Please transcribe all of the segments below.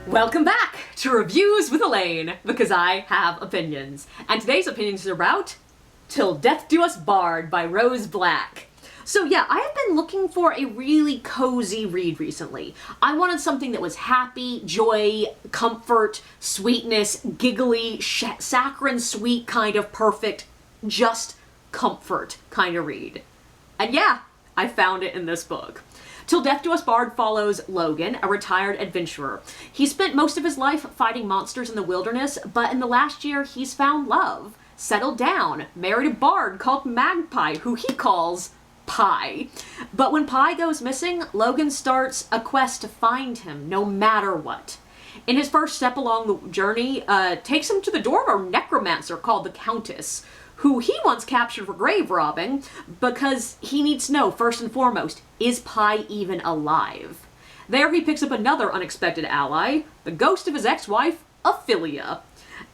Welcome back to Reviews with Elaine, because I have opinions. And today's opinions are about Till Death Do Us Bard by Rose Black. So yeah, I have been looking for a really cozy read recently. I wanted something that was happy, joy, comfort, sweetness, giggly, saccharine sweet kind of perfect, just comfort kind of read. And yeah, I found it in this book. Till Death Do Us Bard follows Logan, a retired adventurer. He spent most of his life fighting monsters in the wilderness, but in the last year he's found love, settled down, married a bard called Magpie, who he calls Pie. But when Pie goes missing, Logan starts a quest to find him, no matter what. In his first step along the journey, takes him to the door of a necromancer called the Countess, who he once captured for grave robbing, because he needs to know, first and foremost, is Pie even alive? There he picks up another unexpected ally, the ghost of his ex-wife, Ophelia,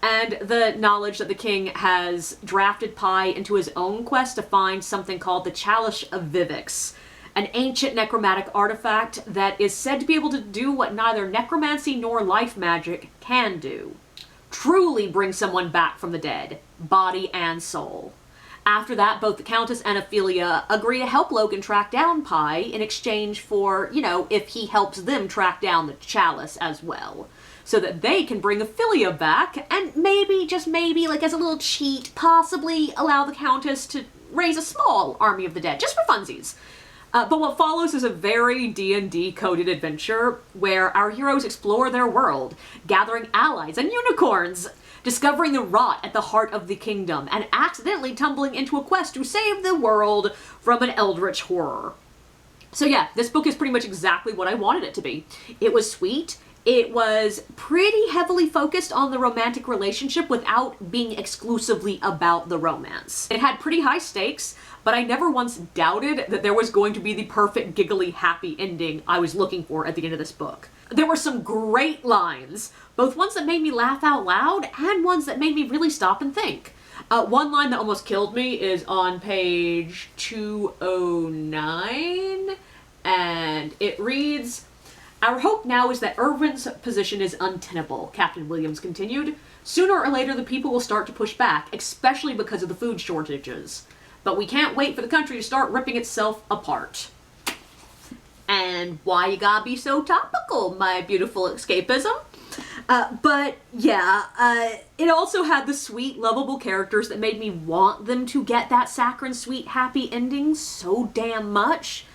and the knowledge that the king has drafted Pie into his own quest to find something called the Chalice of Vivix, an ancient necromantic artifact that is said to be able to do what neither necromancy nor life magic can do. Truly bring someone back from the dead, body and soul. After that, both the Countess and Ophelia agree to help Logan track down Pie in exchange for, if he helps them track down the Chalice as well. So that they can bring Ophelia back and maybe, just maybe, like as a little cheat, possibly allow the Countess to raise a small army of the dead, just for funsies. But what follows is a very D&D coded adventure where our heroes explore their world, gathering allies and unicorns, discovering the rot at the heart of the kingdom, and accidentally tumbling into a quest to save the world from an eldritch horror. So yeah, this book is pretty much exactly what I wanted it to be. It was sweet. It was pretty heavily focused on the romantic relationship without being exclusively about the romance. It had pretty high stakes, but I never once doubted that there was going to be the perfect, giggly, happy ending I was looking for at the end of this book. There were some great lines, both ones that made me laugh out loud and ones that made me really stop and think. One line that almost killed me is on page 209, and it reads, "Our hope now is that Irvin's position is untenable," Captain Williams continued. "Sooner or later the people will start to push back, especially because of the food shortages. But we can't wait for the country to start ripping itself apart." And why you gotta be so topical, my beautiful escapism? But yeah, it also had the sweet, lovable characters that made me want them to get that saccharine, sweet, happy ending so damn much.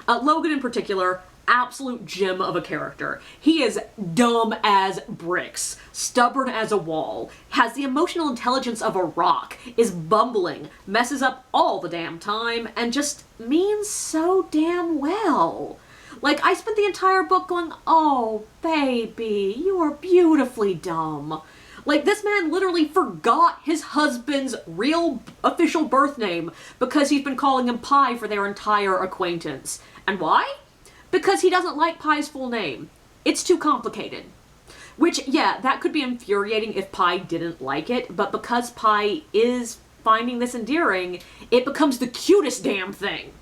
Logan in particular, absolute gem of a character. He is dumb as bricks, stubborn as a wall, has the emotional intelligence of a rock, is bumbling, messes up all the damn time, and just means so damn well. Like, I spent the entire book going, "Oh, baby, you are beautifully dumb." Like, this man literally forgot his husband's real official birth name because he's been calling him Pie for their entire acquaintance. And why? Because he doesn't like Pie's full name. It's too complicated. Which, yeah, that could be infuriating if Pie didn't like it, but because Pie is finding this endearing, it becomes the cutest damn thing.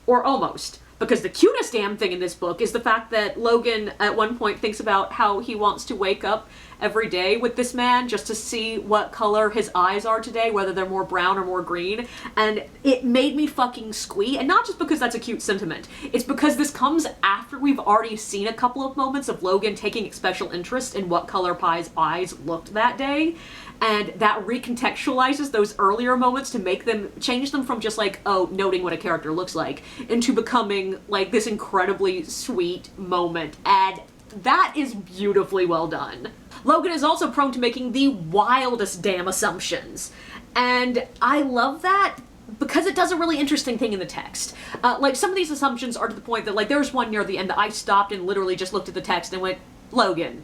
Or almost. Because the cutest damn thing in this book is the fact that Logan at one point thinks about how he wants to wake up every day with this man just to see what color his eyes are today, whether they're more brown or more green, and it made me fucking squee, and not just because that's a cute sentiment, it's because this comes after we've already seen a couple of moments of Logan taking special interest in what color Pie's eyes looked that day, and that recontextualizes those earlier moments to make them, change them from just like, oh, noting what a character looks like, into becoming like this incredibly sweet moment, and that is beautifully well done. Logan is also prone to making the wildest damn assumptions, and I love that because it does a really interesting thing in the text. Like, some of these assumptions are to the point that, like, there's one near the end that I stopped and literally just looked at the text and went, Logan.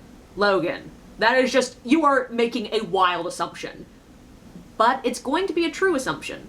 That is just, you are making a wild assumption. But it's going to be a true assumption.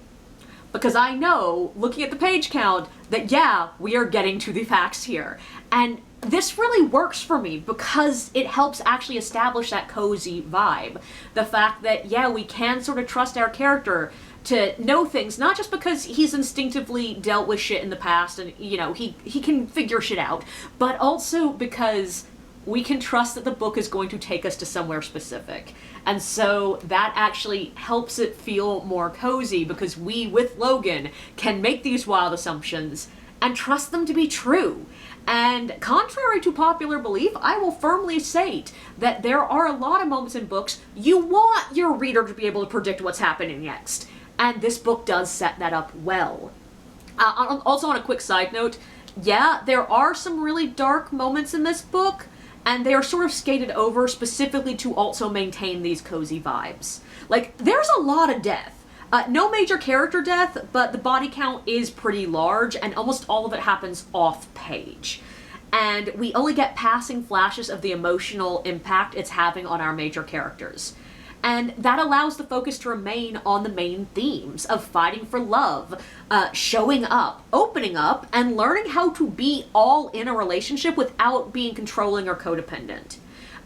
Because I know, looking at the page count, that yeah, we are getting to the facts here. And this really works for me because it helps actually establish that cozy vibe. The fact that, yeah, we can sort of trust our character to know things, not just because he's instinctively dealt with shit in the past and, he can figure shit out, but also because we can trust that the book is going to take us to somewhere specific. And so that actually helps it feel more cozy, because we, with Logan, can make these wild assumptions and trust them to be true. And contrary to popular belief, I will firmly state that there are a lot of moments in books you want your reader to be able to predict what's happening next. And this book does set that up well. Also, on a quick side note, yeah, there are some really dark moments in this book, and they are sort of skated over specifically to also maintain these cozy vibes. Like, there's a lot of death. No major character death, but the body count is pretty large, and almost all of it happens off-page. And we only get passing flashes of the emotional impact it's having on our major characters. And that allows the focus to remain on the main themes of fighting for love, showing up, opening up, and learning how to be all in a relationship without being controlling or codependent.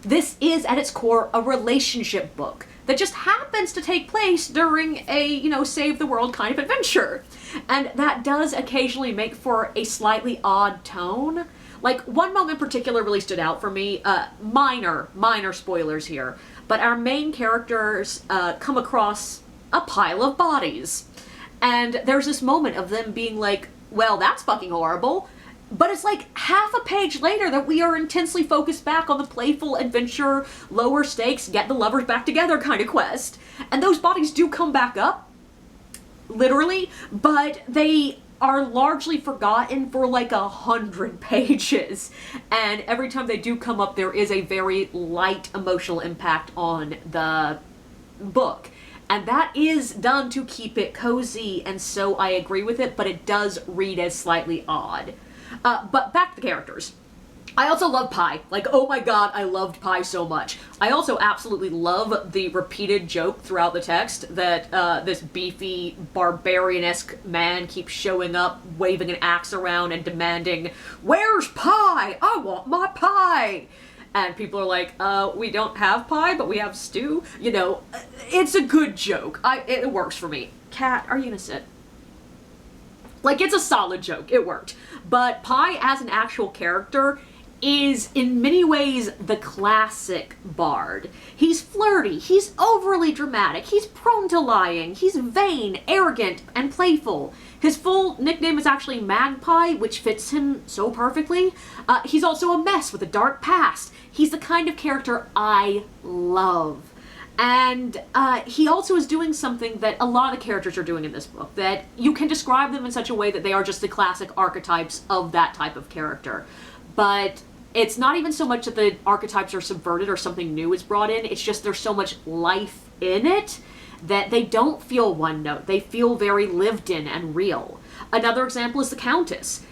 This is, at its core, a relationship book that just happens to take place during a, save the world kind of adventure. And that does occasionally make for a slightly odd tone. Like, one moment in particular really stood out for me. Minor spoilers here. But our main characters come across a pile of bodies. And there's this moment of them being like, well, that's fucking horrible. But it's like half a page later that we are intensely focused back on the playful adventure, lower stakes, get the lovers back together kind of quest. And those bodies do come back up, literally, but they are largely forgotten for like 100 pages. And every time they do come up, there is a very light emotional impact on the book. And that is done to keep it cozy, and so I agree with it, but it does read as slightly odd. But back to the characters. I also love Pi. Like, oh my god, I loved Pi so much. I also absolutely love the repeated joke throughout the text that this beefy, barbarian-esque man keeps showing up, waving an axe around and demanding, "Where's Pi? I want my pie!" And people are like, we don't have pie, but we have stew. It's a good joke. It works for me. Cat, are you gonna sit? Like, it's a solid joke. It worked. But Pi, as an actual character, is in many ways the classic bard. He's flirty, he's overly dramatic, he's prone to lying, he's vain, arrogant, and playful. His full nickname is actually Magpie, which fits him so perfectly. He's also a mess with a dark past. He's the kind of character I love. And he also is doing something that a lot of the characters are doing in this book, that you can describe them in such a way that they are just the classic archetypes of that type of character. But it's not even so much that the archetypes are subverted or something new is brought in, it's just there's so much life in it that they don't feel one note. They feel very lived in and real. Another example is the Countess.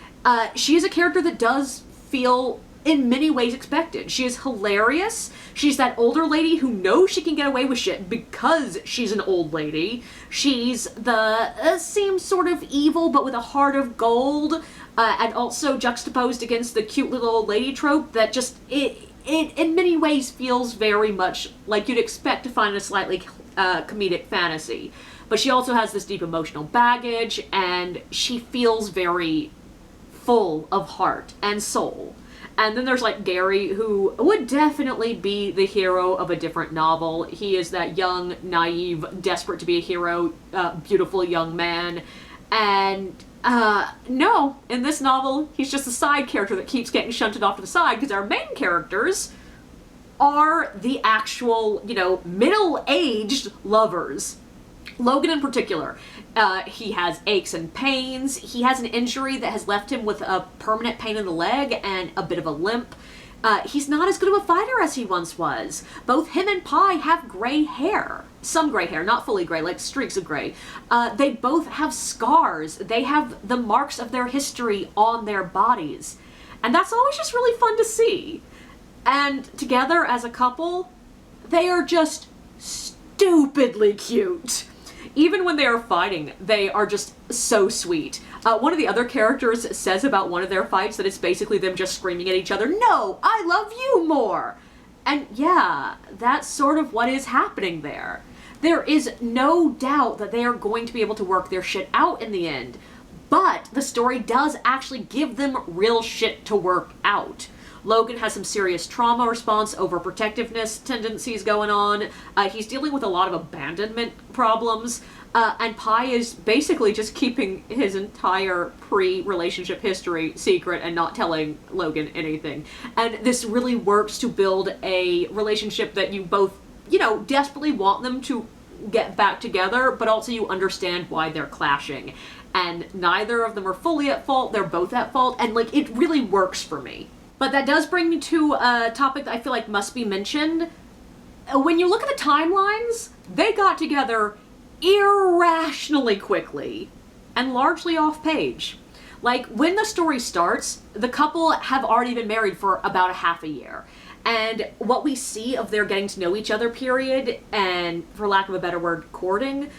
She is a character that does feel in many ways expected. She is hilarious. She's that older lady who knows she can get away with shit because she's an old lady. She's the seems sort of evil but with a heart of gold, and also juxtaposed against the cute little old lady trope that just it in many ways feels very much like you'd expect to find in a slightly comedic fantasy. But she also has this deep emotional baggage, and she feels very full of heart and soul. And then there's like Gary, who would definitely be the hero of a different novel. He is that young, naive, desperate to be a hero, beautiful young man. And no, in this novel, he's just a side character that keeps getting shunted off to the side, because our main characters are the actual, middle-aged lovers. Logan in particular, he has aches and pains. He has an injury that has left him with a permanent pain in the leg and a bit of a limp. He's not as good of a fighter as he once was. Both him and Pi have gray hair. Some gray hair, not fully gray, like streaks of gray. They both have scars. They have the marks of their history on their bodies. And that's always just really fun to see. And together as a couple, they are just stupidly cute. Even when they are fighting, they are just so sweet. One of the other characters says about one of their fights that it's basically them just screaming at each other, "No, I love you more!" And yeah, that's sort of what is happening there. There is no doubt that they are going to be able to work their shit out in the end, but the story does actually give them real shit to work out. Logan has some serious trauma response, overprotectiveness tendencies going on. He's dealing with a lot of abandonment problems. And Pi is basically just keeping his entire pre-relationship history secret and not telling Logan anything. And this really works to build a relationship that you both, desperately want them to get back together, but also you understand why they're clashing. And neither of them are fully at fault, they're both at fault, and it really works for me. But that does bring me to a topic that I feel like must be mentioned. When you look at the timelines, they got together irrationally quickly and largely off page. When the story starts, the couple have already been married for about a half a year. And what we see of their getting to know each other period, and for lack of a better word, courting,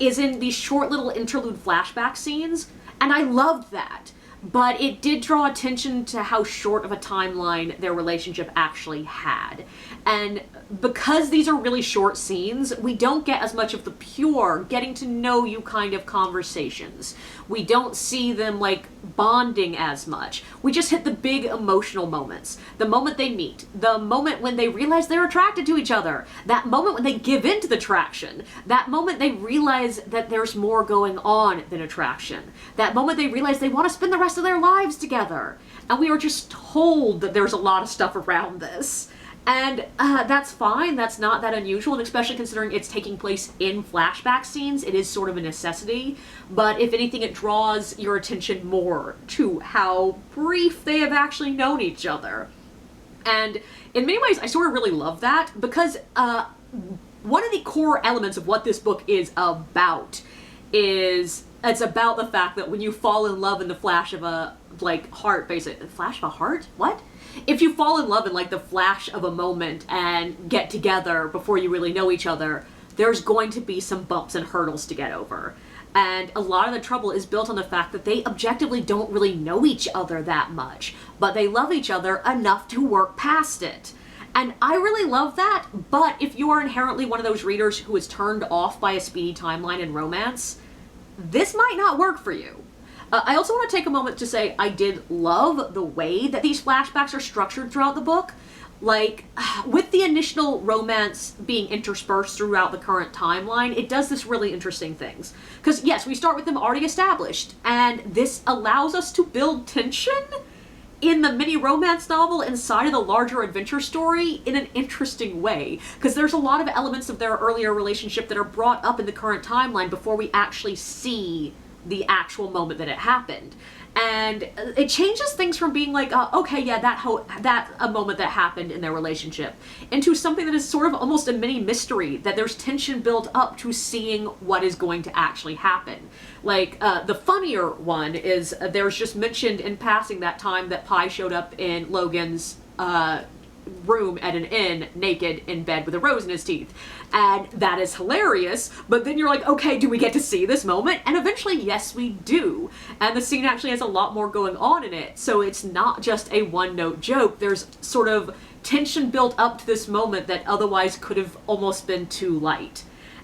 is in these short little interlude flashback scenes. And I loved that. But it did draw attention to how short of a timeline their relationship actually had. And because these are really short scenes, we don't get as much of the pure getting to know you kind of conversations. We don't see them bonding as much. We just hit the big emotional moments. The moment they meet, the moment when they realize they're attracted to each other, that moment when they give in to the attraction, that moment they realize that there's more going on than attraction, that moment they realize they want to spend the rest of their lives together. And we were just told that there's a lot of stuff around this. And that's fine, that's not that unusual, and especially considering it's taking place in flashback scenes, it is sort of a necessity. But if anything, it draws your attention more to how brief they have actually known each other. And in many ways, I sort of really love that, because one of the core elements of what this book is about is it's about the fact that when you fall in love in the flash of a heart, basically. Flash of a heart? What? If you fall in love in the flash of a moment and get together before you really know each other, there's going to be some bumps and hurdles to get over. And a lot of the trouble is built on the fact that they objectively don't really know each other that much, but they love each other enough to work past it. And I really love that, but if you are inherently one of those readers who is turned off by a speedy timeline in romance, this might not work for you. I also want to take a moment to say I did love the way that these flashbacks are structured throughout the book. With the initial romance being interspersed throughout the current timeline, it does this really interesting things. Because yes, we start with them already established, and this allows us to build tension in the mini romance novel inside of the larger adventure story in an interesting way. Because there's a lot of elements of their earlier relationship that are brought up in the current timeline before we actually see the actual moment that it happened. And it changes things from being okay, yeah, that a moment that happened in their relationship, into something that is sort of almost a mini mystery, that there's tension built up to seeing what is going to actually happen. The funnier one is there's just mentioned in passing that time that Pi showed up in Logan's room at an inn, naked, in bed with a rose in his teeth. And that is hilarious, but then you're okay, do we get to see this moment? And eventually, yes, we do. And the scene actually has a lot more going on in it, so it's not just a one-note joke. There's sort of tension built up to this moment that otherwise could have almost been too light.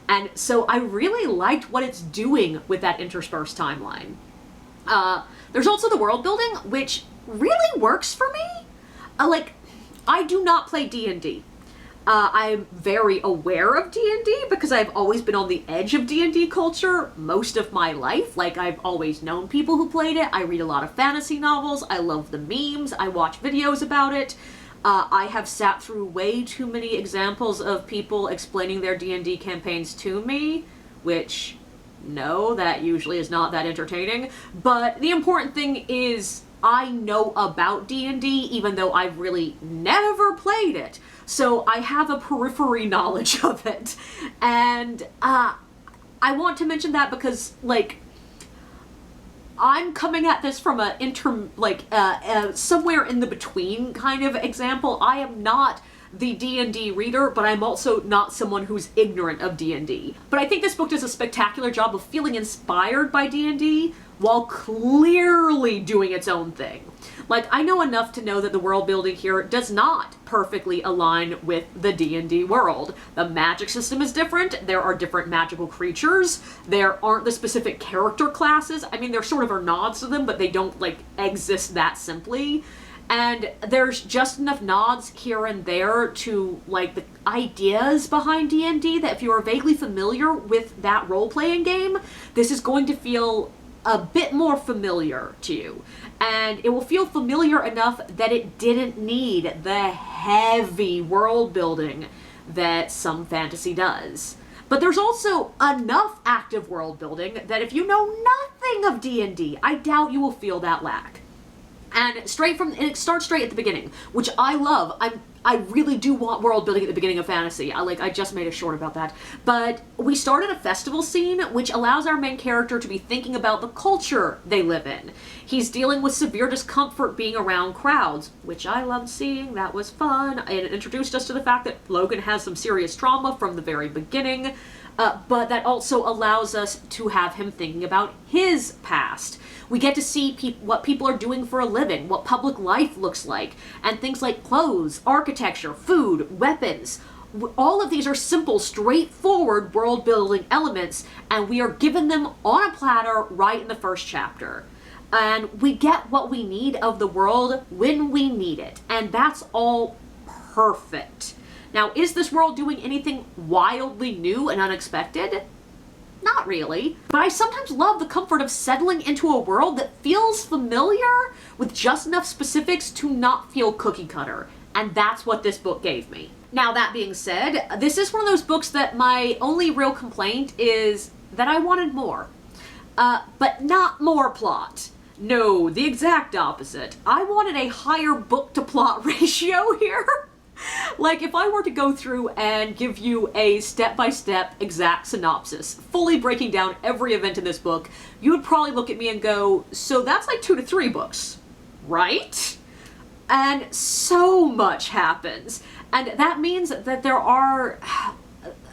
And so I really liked what it's doing with that interspersed timeline. There's also the world building, which really works for me. I do not play D&D. I'm very aware of D&D because I've always been on the edge of D&D culture most of my life. I've always known people who played it. I read a lot of fantasy novels. I love the memes. I watch videos about it. I have sat through way too many examples of people explaining their D&D campaigns to me, which, no, that usually is not that entertaining. But the important thing is I know about D&D, even though I've really never played it. So I have a periphery knowledge of it. And I want to mention that because, I'm coming at this from a somewhere in the between kind of example. I am not the D&D reader, but I'm also not someone who's ignorant of D&D. But I think this book does a spectacular job of feeling inspired by D&D while clearly doing its own thing. I know enough to know that the world building here does not perfectly align with the D&D world. The magic system is different, there are different magical creatures, there aren't the specific character classes. I mean, there sort of are nods to them, but they don't, exist that simply. And there's just enough nods here and there to, like, the ideas behind D&D that if you are vaguely familiar with that role-playing game, this is going to feel a bit more familiar to you. And it will feel familiar enough that it didn't need the heavy world building that some fantasy does. But there's also enough active world building that if you know nothing of D&D, I doubt you will feel that lack. And it starts straight at the beginning, which I love. I really do want world building at the beginning of fantasy. I just made a short about that. But we start at a festival scene, which allows our main character to be thinking about the culture they live in. He's dealing with severe discomfort being around crowds, which I loved seeing. That was fun. It introduced us to the fact that Logan has some serious trauma from the very beginning, but that also allows us to have him thinking about his past. We get to see what people are doing for a living, what public life looks like, and things like clothes, architecture, food, weapons. All of these are simple, straightforward world-building elements, and we are given them on a platter right in the first chapter. And we get what we need of the world when we need it, and that's all perfect. Now, is this world doing anything wildly new and unexpected? Not really, but I sometimes love the comfort of settling into a world that feels familiar with just enough specifics to not feel cookie cutter, and that's what this book gave me. Now, that being said, this is one of those books that my only real complaint is that I wanted more. But not more plot. No, the exact opposite. I wanted a higher book-to-plot ratio here. Like, if I were to go through and give you a step-by-step exact synopsis, fully breaking down every event in this book, you would probably look at me and go, so that's like 2 to 3 books, right? And so much happens. And that means that there are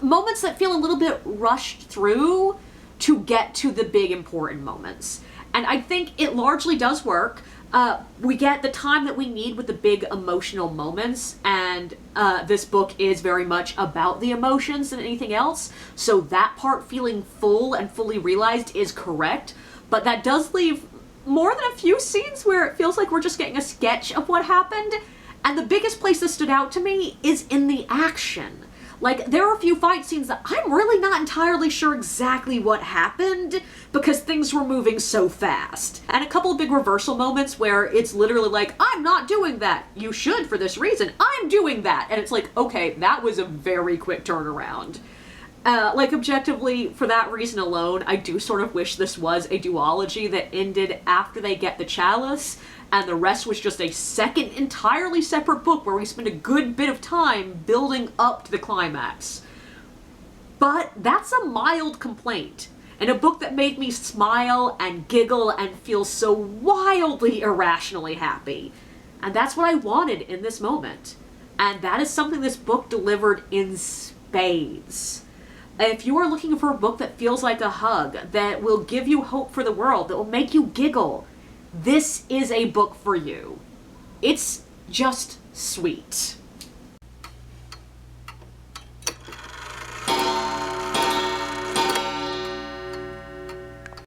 moments that feel a little bit rushed through to get to the big important moments. And I think it largely does work. We get the time that we need with the big emotional moments, and this book is very much about the emotions than anything else, so that part feeling full and fully realized is correct, but that does leave more than a few scenes where it feels like we're just getting a sketch of what happened, and the biggest place that stood out to me is in the action. Like, there are a few fight scenes that I'm really not entirely sure exactly what happened because things were moving so fast. And a couple of big reversal moments where it's literally like, I'm not doing that. You should for this reason. I'm doing that. And it's like, okay, that was a very quick turnaround. Like, objectively, for that reason alone, I do sort of wish this was a duology that ended after they get the chalice, and the rest was just a second entirely separate book where we spend a good bit of time building up to the climax. But that's a mild complaint, and a book that made me smile and giggle and feel so wildly irrationally happy. And that's what I wanted in this moment. And that is something this book delivered in spades. If you are looking for a book that feels like a hug, that will give you hope for the world, that will make you giggle, this is a book for you. It's just sweet.